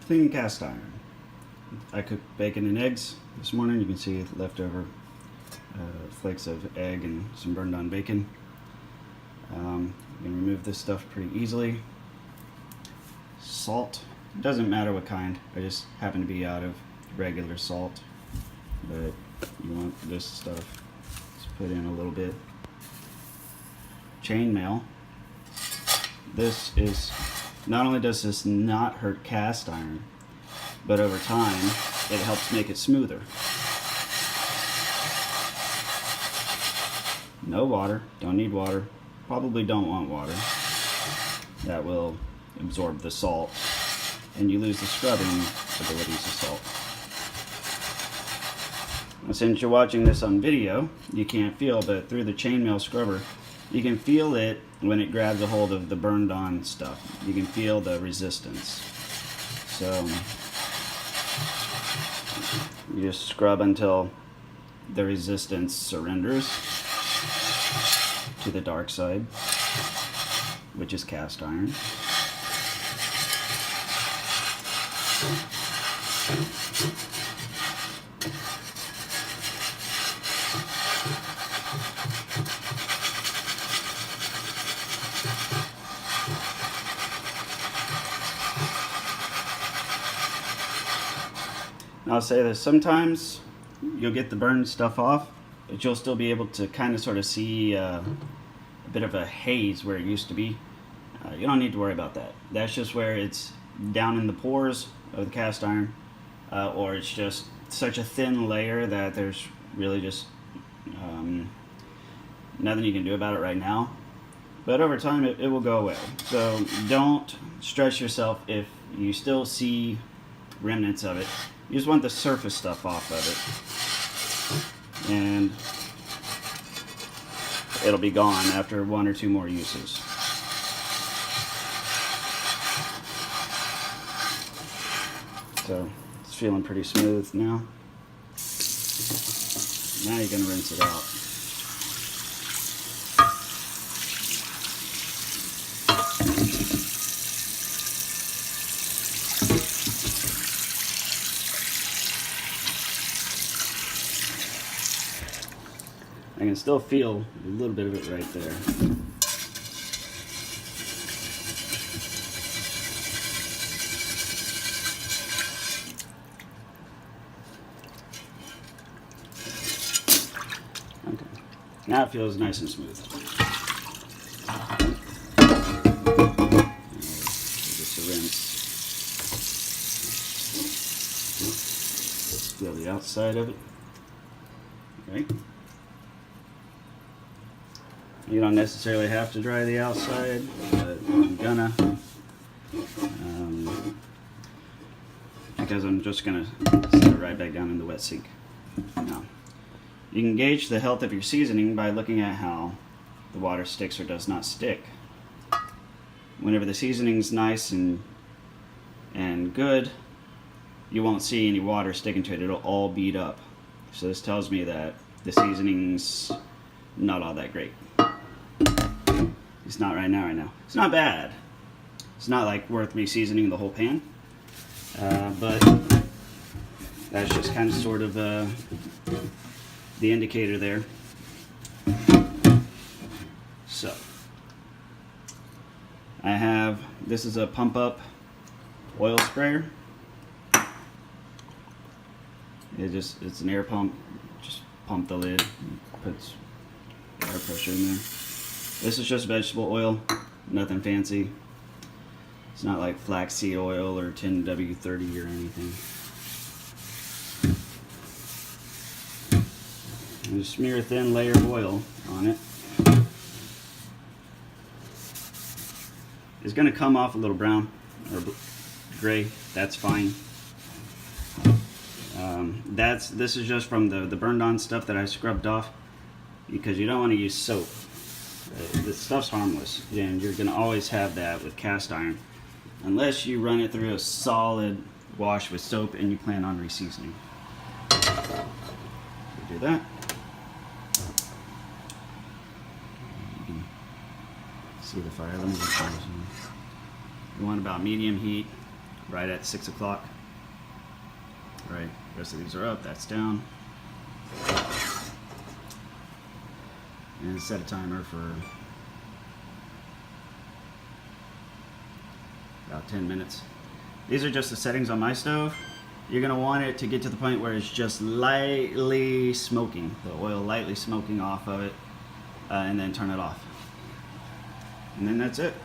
clean cast iron. I cooked bacon and eggs this morning. You can see leftover flakes of egg and some burned on bacon. You can remove this stuff pretty easily. Salt, doesn't matter what kind. I just happen to be out of regular salt, but you want this stuff. Just put in a little bit. Chainmail. This is, not only does this not hurt cast iron, but over time it helps make it smoother. No water, don't need water, probably don't want water. That will absorb the salt and you lose the scrubbing abilities of salt. Now, since you're watching this on video, you can't feel, but through the chainmail scrubber, you can feel it when it grabs a hold of the burned on stuff. You can feel the resistance. So you just scrub until the resistance surrenders to the dark side, which is cast iron. I'll say this, sometimes you'll get the burned stuff off, but you'll still be able to kind of sort of see a bit of a haze where it used to be. You don't need to worry about that. That's just where it's down in the pores of the cast iron, or it's just such a thin layer that there's really just nothing you can do about it right now. But over time it will go away. So don't stress yourself if you still see remnants of it. You just want the surface stuff off of it, and it'll be gone after 1 or 2 more uses. So it's feeling pretty smooth now. Now you're going to rinse it out. I can still feel a little bit of it right there. Okay. Now it feels nice and smooth. Just a rinse. Feel the outside of it. Okay. You don't necessarily have to dry the outside, but I'm gonna, because I'm just gonna set it right back down in the wet sink. Now, you can gauge the health of your seasoning by looking at how the water sticks or does not stick. Whenever the seasoning's nice and good, you won't see any water sticking to it. It'll all bead up. So this tells me that the seasoning's not all that great. It's not right now. It's not bad. It's not like worth me seasoning the whole pan, but that's just kind of sort of the indicator there. So I have, this is a pump up oil sprayer. It's an air pump. Just pump the lid, puts air pressure in there. This is just vegetable oil, nothing fancy. It's not like flaxseed oil or 10W30 or anything. And just smear a thin layer of oil on it. It's going to come off a little brown or gray. That's fine. This is just from the burned on stuff that I scrubbed off, because you don't want to use soap. This stuff's harmless, and you're going to always have that with cast iron unless you run it through a solid wash with soap and you plan on reseasoning. So do that. You can see the fire. Let me just try this one. You want about medium heat right at 6 o'clock. Right, the rest of these are up, that's down. And set a timer for about 10 minutes. These are just the settings on my stove. You're gonna want it to get to the point where it's just lightly smoking, the oil lightly smoking off of it, and then turn it off. And then that's it.